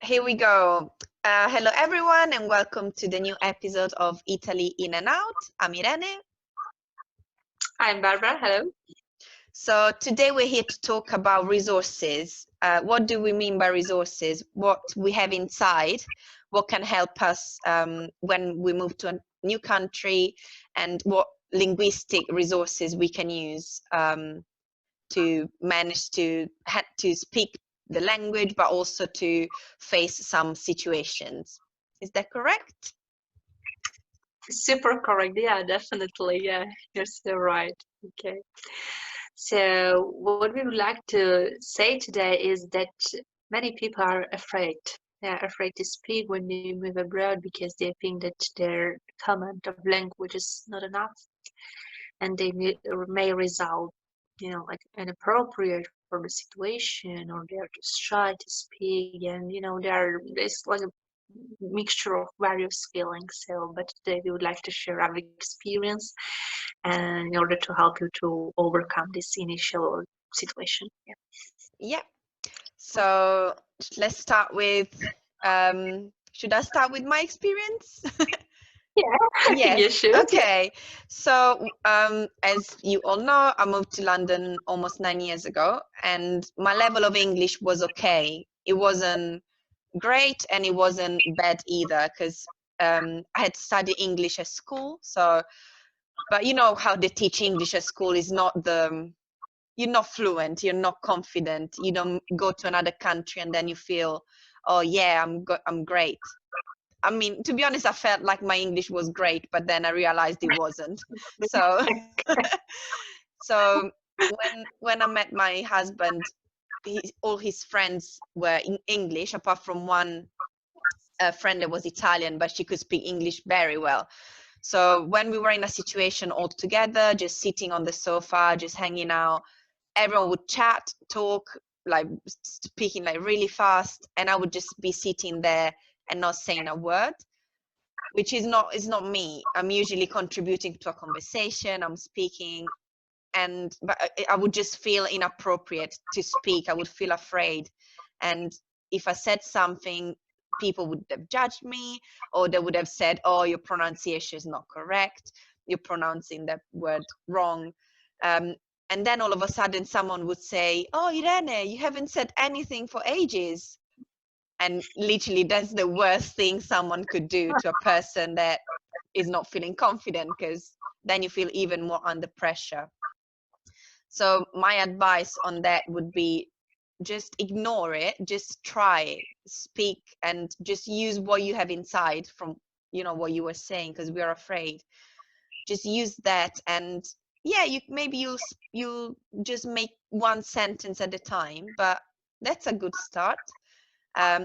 here we go. Hello, everyone, and welcome to the new episode of Italy In and Out. I'm Irene. I'm Barbara. Hello. So today we're here to talk about resources. What do we mean by resources? What we have inside, what can help us when we move to a new country, and what linguistic resources we can use to manage to speak the language, but also to face some situations. Is that correct? Super correct. Yeah, definitely. Yeah, you're so right. Okay. So what we would like to say today is that many people are afraid. They're afraid to speak when they move abroad because they think that their command of language is not enough, and they may result, like inappropriate for the situation, or they're just shy to speak, and there's like a mixture of various feelings. So, but today we would like to share our experience, and in order to help you to overcome this initial situation. Yeah. Yeah. So let's start with, should I start with my experience? Yeah, Yes. you should. Okay. So, as you all know, I moved to London almost 9 years ago, and my level of English was okay. It wasn't great, and it wasn't bad either, because I had studied English at school. So, but you know how they teach English at school is not you're not fluent, you're not confident. You don't go to another country and then you feel, oh yeah, I'm great. I mean, to be honest, I felt like my English was great, but then I realized it wasn't. So, so when I met my husband, all his friends were in English, apart from one friend that was Italian, but she could speak English very well. So when we were in a situation all together, just sitting on the sofa, just hanging out, everyone would chat, talk, like speaking like really fast, and I would just be sitting there and not saying a word, which is not me. I'm usually contributing to a conversation, I'm speaking, but I would just feel inappropriate to speak. I would feel afraid, and if I said something, people would have judged me, or they would have said, oh, your pronunciation is not correct, you're pronouncing that word wrong. And then all of a sudden someone would say, oh, Irene, you haven't said anything for ages. And literally that's the worst thing someone could do to a person that is not feeling confident, because then you feel even more under pressure. So my advice on that would be, just ignore it, just try, speak, and just use what you have inside from, what you were saying, because we are afraid. Just use that, and yeah, you'll just make one sentence at a time, but that's a good start.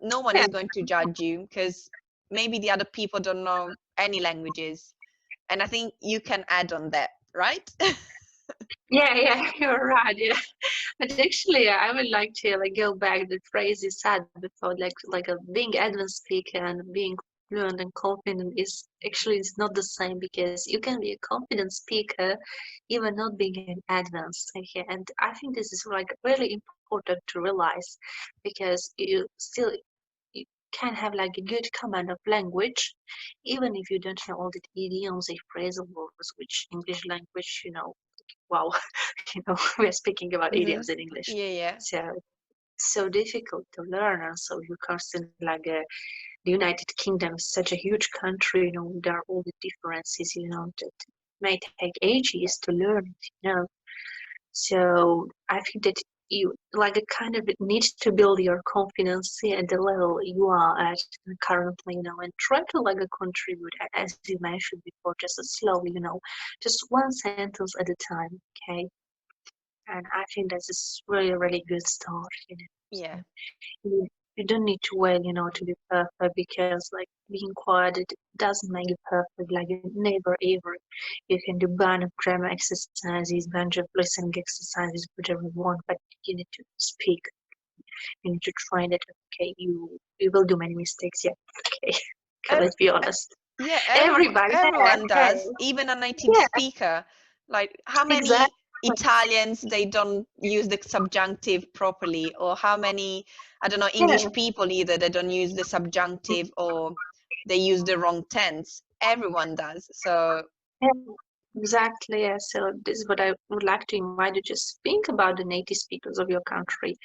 No one is going to judge you, because maybe the other people don't know any languages, and I think you can add on that, right? Yeah, you're right. Yeah, but actually, I would like to go back the phrase you said before, like a being advanced speaker and being fluent and confident is not the same, because you can be a confident speaker even not being an advanced. Okay, and I think this is like really important to realize, because you can have like a good command of language even if you don't know all the idioms and phrasal words, which English language, wow, we're speaking about Mm-hmm. idioms in English. Yeah. So difficult to learn, and so you constantly the United Kingdom is such a huge country, there are all the differences, that may take ages to learn it. So I think that you like a kind of need to build your confidence at the level you are at currently, and try to contribute, as you mentioned before, just slowly, just one sentence at a time, okay? And I think this is really, really good start, Yeah. So you don't need to wait, to be perfect, because being quiet, it doesn't make you perfect, never ever. You can do bunch of grammar exercises, bunch of listening exercises, whatever you want, but you need to speak. You need to train it. Okay, you will do many mistakes, yeah. Okay. Okay, let's be honest. Yeah, Everybody, everyone hey, does, even a native yeah, speaker. Like, how many exactly. Italians, they don't use the subjunctive properly, or how many, I don't know, Yeah, English people either, they don't use the subjunctive, or they use the wrong tense. Everyone does. So yeah, exactly. Yeah. So this is what I would like to invite you. Just think about the native speakers of your country.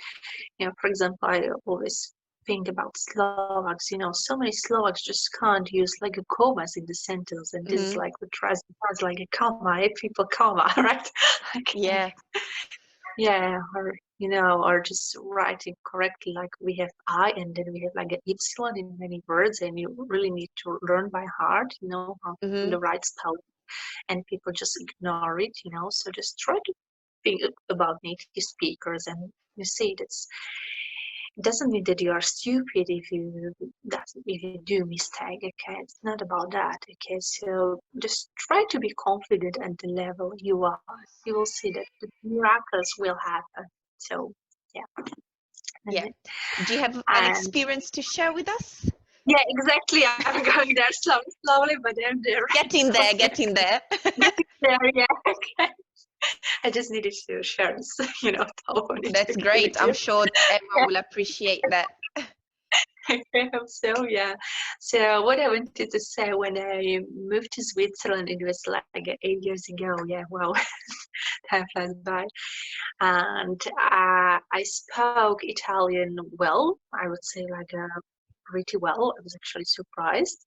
You know, for example, I always think about Slovaks. You know, so many Slovaks just can't use like a commas in the sentence, and this is mhm, like the translate like a comma. Hey, people, comma, right? Okay. yeah. Yeah, or you know, or just writing correctly. Like we have I, and then we have like an epsilon in many words, and you really need to learn by heart. You know how the Mhm, right spelling, and people just ignore it. You know, so just try to think about native speakers, and you see that's it doesn't mean that you are stupid if you do mistake. Okay, it's not about that. Okay, so just try to be confident at the level you are. You will see that the miracles will happen. So yeah, yeah. Do you have an and experience to share with us? yeah, exactly. I'm going there slowly, but I'm there. Getting there, getting there. Getting there. Yeah. Okay. I just needed to share this, you know, thought it That's okay with great. I'm you. sure everyone will appreciate that. I hope so, yeah. So what I wanted to say when I moved to Switzerland, it was like 8 years ago. Yeah, well, time flies by. And I spoke Italian well. I would say like pretty well. I was actually surprised.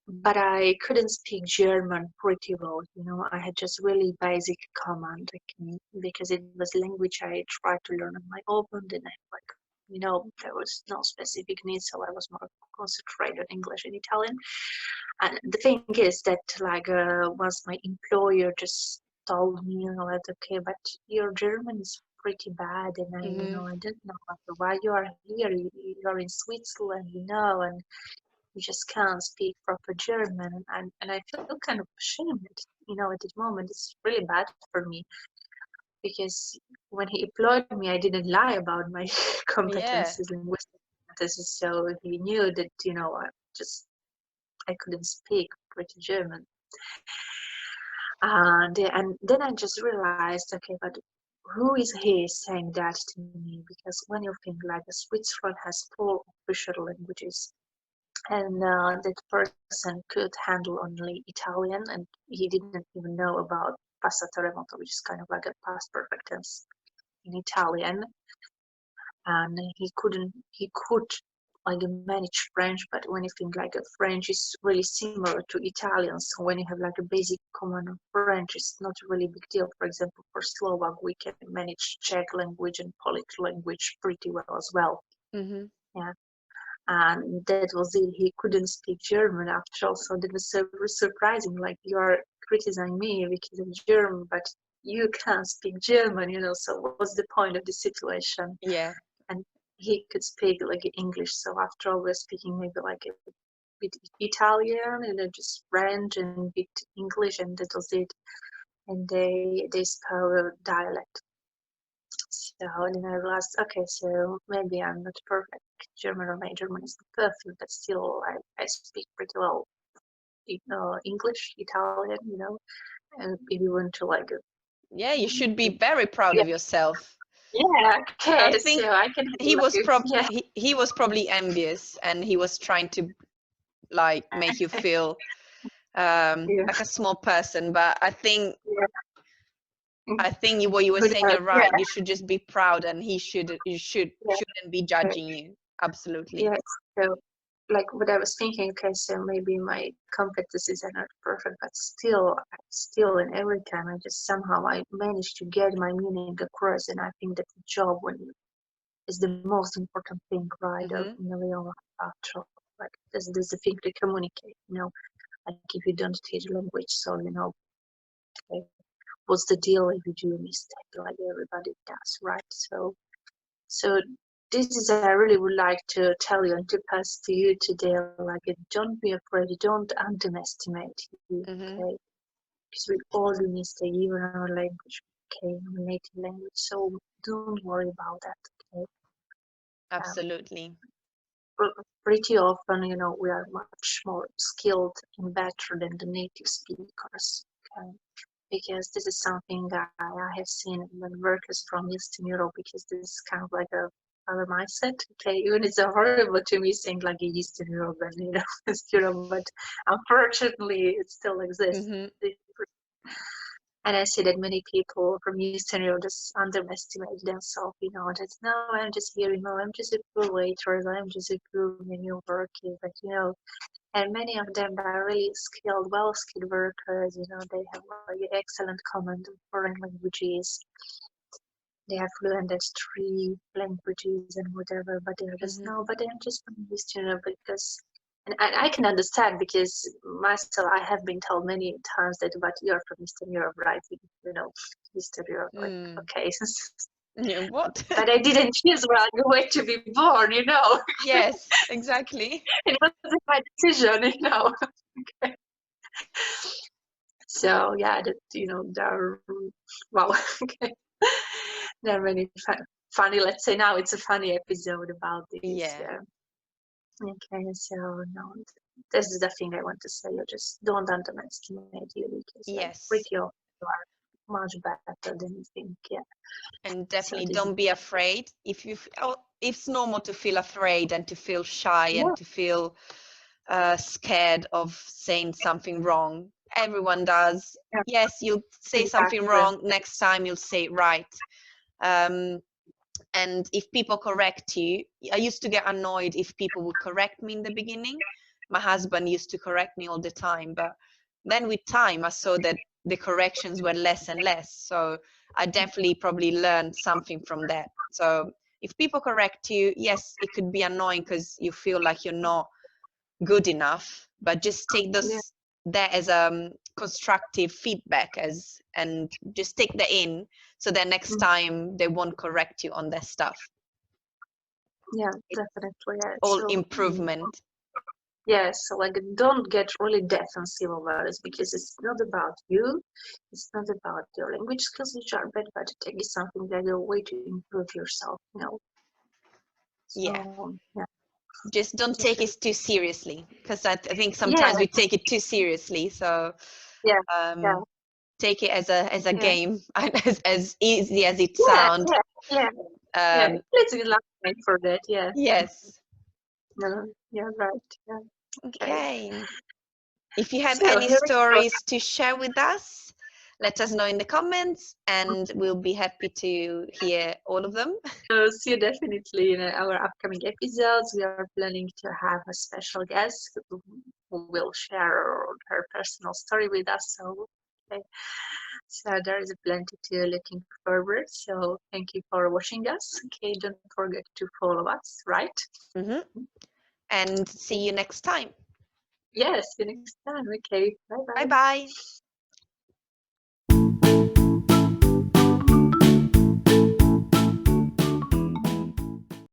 But I couldn't speak German pretty well. You know, I had just really basic command because it was language I tried to learn on my own, and I like you know, there was no specific need, so I was more concentrated on English and Italian. And the thing is that, like, once my employer just told me, you know, that okay, but your German is pretty bad, and you Mhm. know, I didn't know why you are here. You're in Switzerland, you know, and you just can't speak proper German, and I feel kind of ashamed. You know, at this moment, it's really bad for me because when he employed me, I didn't lie about my Yeah. competencies, linguistic competencies. So he knew that you know I couldn't speak pretty German, and then I just realized, okay, but who is he saying that to me? Because when you think like Switzerland has four official languages, and that person could handle only Italian, and he didn't even know about passato remoto, which is kind of like a past perfect tense in Italian, and he could like manage French, but when you think like a French is really similar to Italian, so when you have like a basic common of French, it's not really big deal. For example, for Slovak, we can manage Czech language and Polish language pretty well as well. Mhm. Yeah, and that was it. He couldn't speak German after all, so that was so surprising. Like you are criticizing me because I'm German, but you can't speak German, you know. So what's the point of the situation? Yeah. And he could speak like English. So after all, we're speaking maybe like a bit Italian and then just French and a bit English, and that was it. And they spoke dialect. So then I realized, okay, so maybe I'm not perfect German, or my German is not perfect, but still I speak pretty well, English, Italian, you know. And if you want to like, Yeah, you should be very proud yeah, of yourself. yeah, I okay, think so I can he handle was like, yeah, he was probably envious, and he was trying to like make you feel yeah, like a small person. But yeah. I think what you were Who saying, knows? you're Yeah, right. You should just be proud, and you yeah. shouldn't be judging you. Absolutely. Yes, so like what I was thinking, okay, so maybe my competencies are not perfect, but still, and every time I just somehow I manage to get my meaning across, and I think that the job is the most important thing, right, Hmm. in the real life after all. Like there's the thing to communicate, you know, like if you don't teach language, so you know, okay, what's the deal if you do a mistake, like everybody does, right? So this is I really would like to tell you and to pass to you today. Like, don't be afraid. Don't underestimate you. Hmm. Okay, because we all do mistake, even our language. Okay, our native language. So don't worry about that. Okay. Um, Absolutely. Pretty often, you know, we are much more skilled and better than the native speakers. Okay. because this is something that I have seen when workers from Eastern Europe, because this is kind of like a other mindset. Okay, even it's horrible to me saying like Eastern Europe and West Europe, but unfortunately it still exists. Mm-hmm. And I see that many people from Eastern Europe just underestimate themselves, that no, I'm just here, I'm just a poor waitress, I'm just a poor menu worker, but and many of them are really skilled, well-skilled workers, they have like excellent command of foreign languages. They are fluent at 3 languages and whatever, but they're just, Mm-hmm. no, but I'm just from Eastern Europe because, and I can understand because myself, I have been told many times that, but you're from Eastern Europe, right? Eastern Europe, like, Mm. okay. Yeah, what? But I didn't choose where to be born, Yes, exactly. It wasn't my decision. Okay. So yeah, that there are, wow, okay. There are many funny. Let's say now it's a funny episode about this. Yeah. Yeah. Okay. So no, this is the thing I want to say. You just don't underestimate you because you're Yes. pretty often you are much better than you think. Yeah. And So definitely this is don't be afraid. It's normal to feel afraid and to feel shy and yeah, to feel scared of saying something wrong. Everyone does. yeah, Yes, you'll say something exactly. wrong. Next time you'll say it right. Um, and if people correct you, I used to get annoyed if people would correct me in the beginning. My husband used to correct me all the time, but then with time I saw that the corrections were less and less, so I definitely probably learned something from that. So if people correct you, yes, it could be annoying because you feel like you're not good enough, but just take Yeah, that as constructive feedback, and just take that in, so that next mm, time they won't correct you on that stuff. yeah, It's definitely. Yeah. all So improvement. yeah, so like don't get really defensive about it because it's not about you, it's not about your language skills which are bad, but it is something that you're way to improve yourself. Yeah, So yeah, just don't just take it too seriously, because I think yeah, sometimes we take it too seriously. So yeah, yeah, take it as a yeah, game, and as easy as it yeah, sounds. yeah, yeah, yeah. Let's get lucky for that. Yeah, Yes. yeah, right. Yeah. Okay. Okay. If you have So any here we go. stories to share with us, let us know in the comments, and we'll be happy to hear all of them. See you definitely in our upcoming episodes. We are planning to have a special guest who will share her personal story with us. So, okay. So there is plenty to looking forward. So thank you for watching us. Okay, don't forget to follow us, right? Hmm. And see you next time. Yes, see you next time. Okay, bye Bye bye. bye.